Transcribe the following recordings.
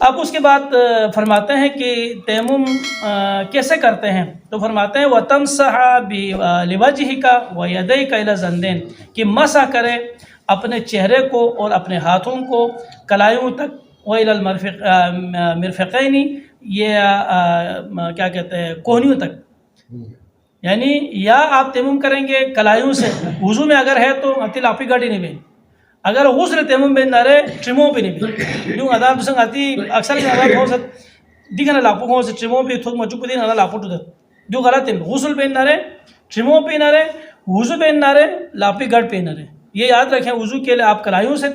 اب اس کے بعد فرماتے ہیں کہ تیمم کیسے کرتے ہیں، تو فرماتے ہیں وَتَمْسَحَ بِوَجْهِكَ وَيَدَيْكَ إِلَى الزَّنْدَيْنِ کہ مسح کرے اپنے چہرے کو اور اپنے ہاتھوں کو کلائیوں تک، وَإِلَى الْمِرْفِقَيْنِ یہ کیا کہتے ہیں کوہنیوں تک، یعنی یا آپ تیمم کریں گے کلائیوں سے، وضو میں اگر ہے تو اتی لاپی گاڑی نہیں بین، اگر غسل تیمم بین نہ رہے ٹرموں پہ نہیں بین یوں ادا دوسرا آتی اکثر ادا ہو سک دیکھنا لاپو ہو سے ٹرموں پہ تھوک مچو پہ ادا لاپو ٹو جو غلط ہے، غسل بین نہ رہے ٹرموں پہ نہ رہے وضو بین نہ رہے لاپی گڑھ پہ نہ رہے، یہ یاد رکھیں وضو کے لیے آپ کلائیوں سے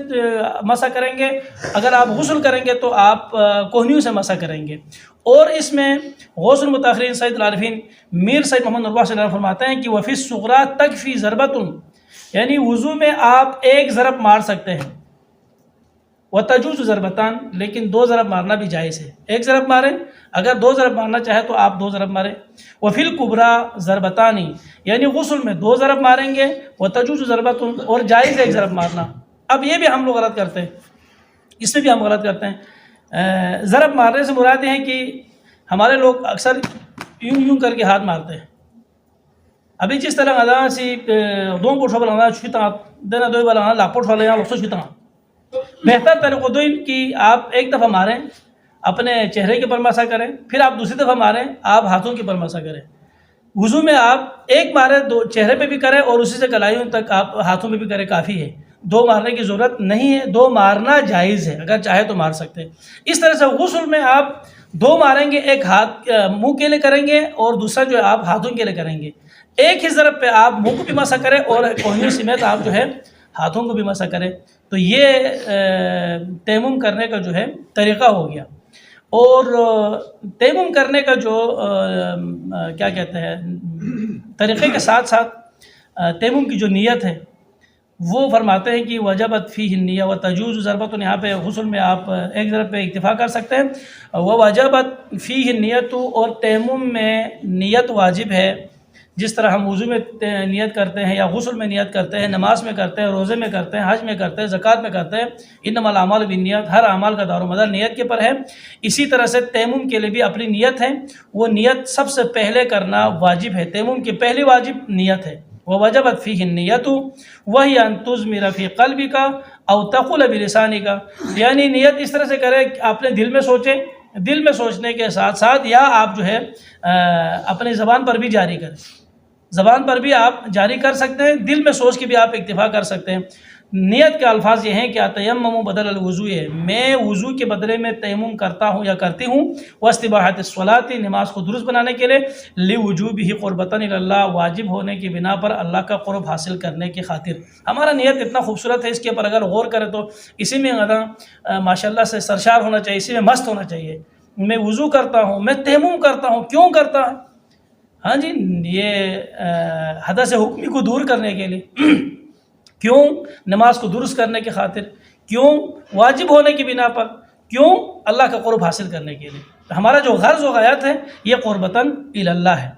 مسح کریں گے، اگر آپ غسل کریں گے تو آپ کوہنیوں سے مسح کریں گے۔ اور اس میں غسل متاخرین سید العارفین میر سید محمد نور صلی اللہ علیہ وسلم فرماتے ہیں کہ وفی الصغریٰ تکفی ضربۃ، یعنی وضو میں آپ ایک ضرب مار سکتے ہیں، وتجوز ضربتان لیکن دو ضرب مارنا بھی جائز ہے، ایک ضرب ماریں، اگر دو ضرب مارنا چاہے تو آپ دو ضرب ماریں۔ وفی الکبریٰ ضربتانی یعنی غسل میں دو ضرب ماریں گے، وتجوز ضربتان اور جائز ایک ضرب مارنا۔ اب یہ بھی ہم لوگ غلط کرتے ہیں، اس میں بھی ہم غلط کرتے ہیں۔ ضرب مارنے سے مراد یہ ہے کہ ہمارے لوگ اکثر یوں یوں کر کے ہاتھ مارتے ہیں، ابھی جس طرح ادا سی دو پوٹھوں پر ادا چھتا دینا دو بار لاپوٹ والے یہاں لوگ چھتا، بہتر طریقہ دو کہ آپ ایک دفعہ ماریں اپنے چہرے کے پر مسح کریں، پھر آپ دوسری دفعہ ماریں آپ ہاتھوں کے پر مسح کریں۔ وضو میں آپ ایک مارے دو چہرے پہ بھی کریں اور اسی سے کلائیوں تک آپ ہاتھوں میں بھی کریں، کافی ہے، دو مارنے کی ضرورت نہیں ہے، دو مارنا جائز ہے، اگر چاہے تو مار سکتے ہیں۔ اس طرح سے غسل میں آپ دو ماریں گے، ایک ہاتھ منہ کے لیے کریں گے اور دوسرا جو ہے آپ ہاتھوں کے لیے کریں گے، ایک ہی ضرب پہ آپ منہ کو بھی مسح کریں اور کوہنیوں سمیت آپ جو ہے ہاتھوں کو بھی مسح کریں، تو یہ تیمم کرنے کا جو ہے طریقہ ہو گیا۔ اور تیمم کرنے کا جو کیا کہتے ہیں طریقے کے ساتھ ساتھ تیمم کی جو نیت ہے وہ فرماتے ہیں کہ وجبت فیہ النیہ وتجوز ضربۃ، یہاں پہ غسل میں آپ ایک ضرب پہ اکتفا کر سکتے ہیں، وجبت فیہ النیت اور تیمم میں نیت واجب ہے، جس طرح ہم وضو میں نیت کرتے ہیں یا غسل میں نیت کرتے ہیں، نماز میں کرتے ہیں، روزے میں کرتے ہیں، حج میں کرتے ہیں، زکوٰۃ میں کرتے ہیں، انما الاعمال بالنیات، ہر اعمال کا دار و مدار نیت کے پر ہے۔ اسی طرح سے تیمم کے لیے بھی اپنی نیت ہے، وہ نیت سب سے پہلے کرنا واجب ہے، تیمم کی پہلی واجب نیت ہے۔ ووجبت فیہ النیۃ وہی ان تضمر فی قلبک او تقول بلسانک، یعنی نیت اس طرح سے کرے کہ اپنے دل میں سوچیں، دل میں سوچنے کے ساتھ ساتھ یا آپ جو ہے اپنے زبان پر بھی جاری کریں، زبان پر بھی آپ جاری کر سکتے ہیں، دل میں سوچ کے بھی آپ اکتفا کر سکتے ہیں۔ نیت کے الفاظ یہ ہیں کہ اتیمم بدل الوضو، میں وضو کے بدلے میں تیمم کرتا ہوں یا کرتی ہوں، واستباحۃ الصلاۃ، نماز کو درست بنانے کے لیے، لوجوبہ قربۃ الی اللہ، واجب ہونے کی بنا پر اللہ کا قرب حاصل کرنے کی خاطر۔ ہمارا نیت اتنا خوبصورت ہے، اس کے اوپر اگر غور کریں تو اسی میں ماشاءاللہ سے سرشار ہونا چاہیے، اسی میں مست ہونا چاہیے۔ میں وضو کرتا ہوں، میں تیمم کرتا ہوں، کیوں کرتا ہے؟ ہاں جی، یہ حدث حکمی کو دور کرنے کے لیے، کیوں نماز کو درست کرنے کی خاطر، کیوں واجب ہونے کی بنا پر، کیوں اللہ کا قرب حاصل کرنے کے لیے۔ ہمارا جو غرض و غایت ہے یہ قربتاً الی اللہ ہے۔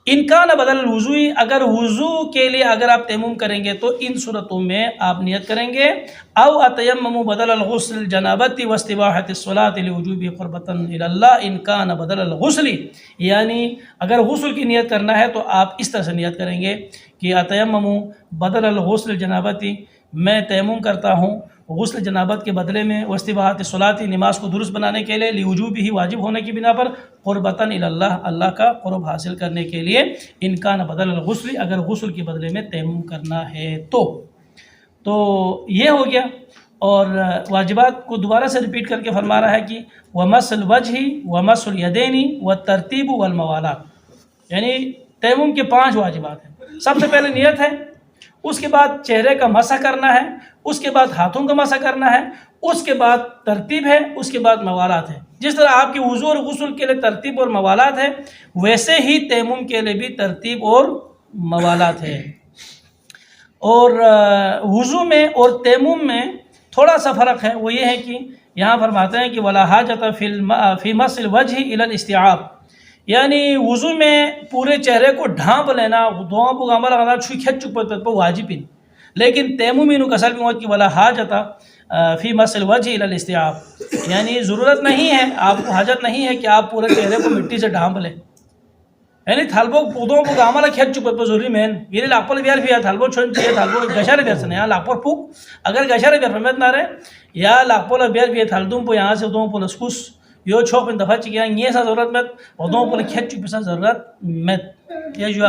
ان کان بدل الوضو، اگر وضو کے لیے اگر آپ تیمم کریں گے تو ان صورتوں میں آپ نیت کریں گے، او اتیمم بدل الغسل جنابت واستباحۃ الصلاۃ لوجوب قربۃ الی اللہ ان کان بدل الغسل، یعنی اگر غسل کی نیت کرنا ہے تو آپ اس طرح سے نیت کریں گے کہ اتیمم بدل الغسل جنابت، میں تیمم کرتا ہوں غسل جنابت کے بدلے میں، واستباحۃ الصلاۃ، نماز کو درست بنانے کے لیے، لوجوب ہی واجب ہونے کی بنا پر، قربتاً الی اللہ، اللہ کا قرب حاصل کرنے کے لیے، ان کا بدل الغسل، اگر غسل کے بدلے میں تیمم کرنا ہے تو یہ ہو گیا۔ اور واجبات کو دوبارہ سے ریپیٹ کر کے فرما رہا ہے کہ ومس الوجہ ومس الیدین والترتیب والموالات، یعنی تیمم کے 5 واجبات ہیں۔ سب سے پہلے نیت ہے، اس کے بعد چہرے کا مسح کرنا ہے، اس کے بعد ہاتھوں کا مسح کرنا ہے، اس کے بعد ترتیب ہے، اس کے بعد موالات ہے۔ جس طرح آپ کی وضو اور غسل کے لیے ترتیب اور موالات ہے، ویسے ہی تیمم کے لیے بھی ترتیب اور موالات ہے۔ اور وضو میں اور تیمم میں تھوڑا سا فرق ہے، وہ یہ ہے کہ یہاں فرماتے ہیں کہ ولا حاجت فی مس الوجہ الی الاستیعاب، یعنی وضو میں پورے چہرے کو ڈھانپ لینا، دعاؤں کو گامل لگانا چھوئی کھچ چک پر واجب ہی، لیکن تیمم انہوں کسل بھی موت کی ولا حاجت فی مس الوجہ الی الاستیاب، یعنی ضرورت نہیں ہے، آپ کو حاجت نہیں ہے کہ آپ پورے چہرے کو مٹی سے ڈھانپ لیں. یعنی تھالبو پودوں کو گامالا کھیت چپت پر ضروری مین یہ لاپل بیار بھی تھالبو چھن چیئے تھالبو گشارے بیار سنے یا لاپل پھوک اگر گشارے بیار رمیت نہ رہے یا لاپل بیار بھی تھالدوں پو یہاں سے ادوں پو لسکوس یو چھوپ ان دفعہ چکیا یہ سا ضرورت میں ادوں پو کھیت چپی سا ضرورت میں یہ جو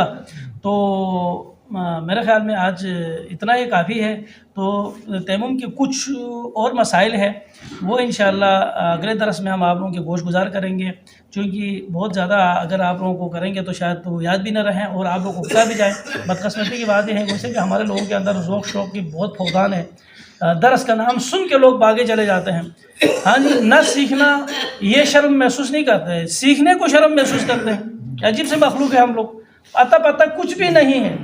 تو میرے خیال میں آج اتنا ہی کافی ہے. تو تیمم کے کچھ اور مسائل ہیں وہ انشاءاللہ اگلے درس میں ہم آپ لوگوں کے گوش گزار کریں گے، چونکہ بہت زیادہ اگر آپ لوگوں کو کریں گے تو شاید تو یاد بھی نہ رہیں اور آپ لوگوں کو بتا بھی جائیں. بدقسمتی کی بات یہ ہے ویسے کہ ہمارے لوگوں کے اندر ذوق شوق کی بہت فقدان ہے. درس کا نام سن کے لوگ باگے چلے جاتے ہیں. ہاں جی، نہ سیکھنا یہ شرم محسوس نہیں کرتے، سیکھنے کو شرم محسوس کرتے ہیں. عجیب سے مخلوق ہے ہم لوگ، پتہ کچھ بھی نہیں ہے.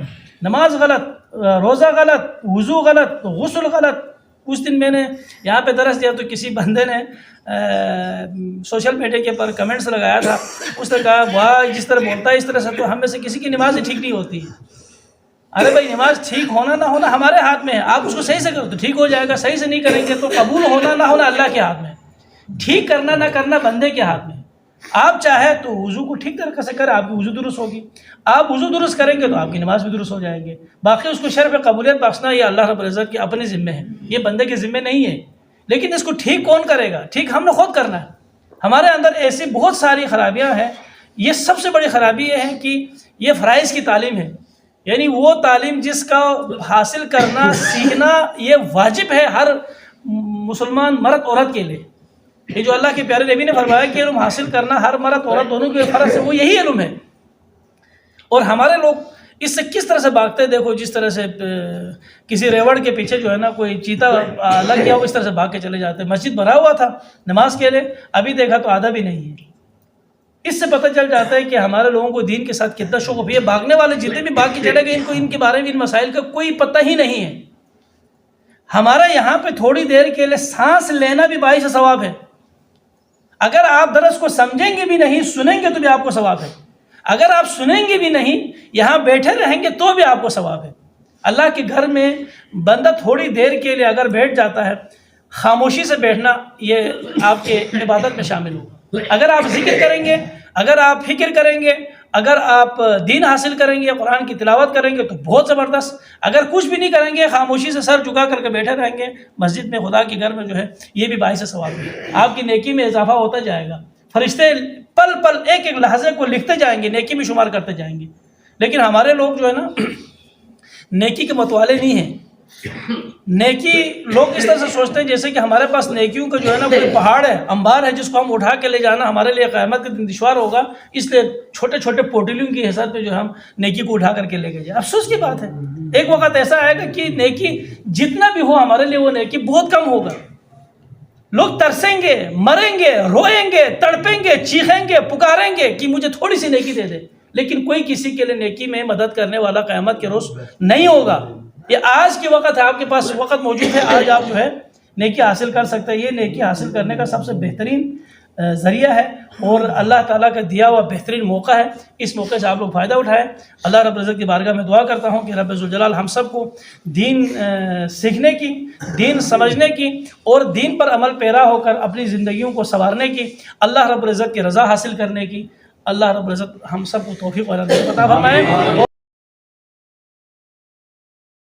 نماز غلط، روزہ غلط، وضو غلط، غسل غلط. کچھ دن میں نے یہاں پہ درس دیا تو کسی بندے نے سوشل میڈیا کے پر کمنٹس لگایا تھا. اس نے کہا واہ جس طرح بولتا ہے اس طرح سے تو ہم میں سے کسی کی نماز ہی ٹھیک نہیں ہوتی. ارے بھائی نماز ٹھیک ہونا نہ ہونا ہمارے ہاتھ میں ہے. آپ اس کو صحیح سے کرو تو ٹھیک ہو جائے گا، صحیح سے نہیں کریں گے تو قبول ہونا نہ ہونا اللہ کے ہاتھ میں ہے. ٹھیک کرنا نہ کرنا بندے کے ہاتھ میں ہے. آپ چاہے تو وضو کو ٹھیک طریقے سے کریں، آپ کی وضو درست ہوگی. آپ وضو درست کریں گے تو آپ کی نماز بھی درست ہو جائیں گے. باقی اس کو شرف قبولیت بخشنا یہ اللہ رب العزت کے اپنے ذمے ہے، یہ بندے کے ذمے نہیں ہے. لیکن اس کو ٹھیک کون کرے گا؟ ٹھیک ہم نے خود کرنا ہے. ہمارے اندر ایسی بہت ساری خرابیاں ہیں. یہ سب سے بڑی خرابی یہ ہے کہ یہ فرائض کی تعلیم ہے، یعنی وہ تعلیم جس کا حاصل کرنا سیکھنا یہ واجب ہے ہر مسلمان مرد عورت کے لیے. یہ جو اللہ کے پیارے نبی نے فرمایا کہ علم حاصل کرنا ہر مرد عورت دونوں کے فرض ہے، وہ یہی علم ہے. اور ہمارے لوگ اس سے کس طرح سے بھاگتے ہیں. دیکھو جس طرح سے کسی ریوڑ کے پیچھے جو ہے نا کوئی چیتا لگ گیا وہ اس طرح سے بھاگ کے چلے جاتے ہیں. مسجد بھرا ہوا تھا نماز کے لیے، ابھی دیکھا تو آدھا بھی نہیں ہے. اس سے پتہ چل جاتا ہے کہ ہمارے لوگوں کو دین کے ساتھ کتنا شوق ہے. یہ بھاگنے والے جتنے بھی بھاگ کے چلے گئے ان کو ان کے بارے میں ان مسائل کا کوئی پتہ ہی نہیں ہے. ہمارا یہاں پہ تھوڑی دیر کے لیے سانس لینا بھی باعث ثواب ہے. اگر آپ درس کو سمجھیں گے بھی نہیں سنیں گے تو بھی آپ کو ثواب ہے. اگر آپ سنیں گے بھی نہیں یہاں بیٹھے رہیں گے تو بھی آپ کو ثواب ہے. اللہ کے گھر میں بندہ تھوڑی دیر کے لیے اگر بیٹھ جاتا ہے، خاموشی سے بیٹھنا یہ آپ کے عبادت میں شامل ہوگا. اگر آپ ذکر کریں گے، اگر آپ فکر کریں گے، اگر آپ دین حاصل کریں گے، قرآن کی تلاوت کریں گے تو بہت زبردست. اگر کچھ بھی نہیں کریں گے، خاموشی سے سر جھکا کر کے بیٹھے رہیں گے مسجد میں خدا کے گھر میں جو ہے یہ بھی باعث ثواب ہے. آپ کی نیکی میں اضافہ ہوتا جائے گا. فرشتے پل پل ایک ایک لحظے کو لکھتے جائیں گے، نیکی میں شمار کرتے جائیں گے. لیکن ہمارے لوگ جو ہے نا نیکی کے متوالے نہیں ہیں. نیکی لوگ اس طرح سے سوچتے ہیں جیسے کہ ہمارے پاس نیکیوں کا جو ہے نا کوئی پہاڑ ہے، انبار ہے جس کو ہم اٹھا کے لے جانا ہمارے لیے قیامت کے دن دشوار ہوگا، اس لیے چھوٹے چھوٹے پوٹلیوں کی حیثیت پہ جو ہم نیکی کو اٹھا کر کے لے گئے. افسوس کی بات ہے ایک وقت ایسا آئے گا کہ نیکی جتنا بھی ہو ہمارے لیے وہ نیکی بہت کم ہوگا. لوگ ترسیں گے، مریں گے، روئیں گے، تڑپیں گے، چیخیں گے، پکاریں گے کہ مجھے تھوڑی سی نیکی دے دے. لیکن کوئی کسی کے لیے نیکی میں مدد کرنے والا قیامت کے روز نہیں ہوگا. یہ آج کی وقت ہے، آپ کے پاس وقت موجود ہے، آج آپ جو ہے نیکی حاصل کر سکتے ہیں. یہ نیکی حاصل کرنے کا سب سے بہترین ذریعہ ہے اور اللہ تعالیٰ کا دیا ہوا بہترین موقع ہے. اس موقع سے آپ لوگ فائدہ اٹھائیں. اللہ رب العزت کی بارگاہ میں دعا کرتا ہوں کہ رب ذوالجلال ہم سب کو دین سیکھنے کی، دین سمجھنے کی اور دین پر عمل پیرا ہو کر اپنی زندگیوں کو سنوارنے کی، اللہ رب العزت کی رضا حاصل کرنے کی اللہ رب العزت ہم سب کو توفیق اور عطا فرمائے.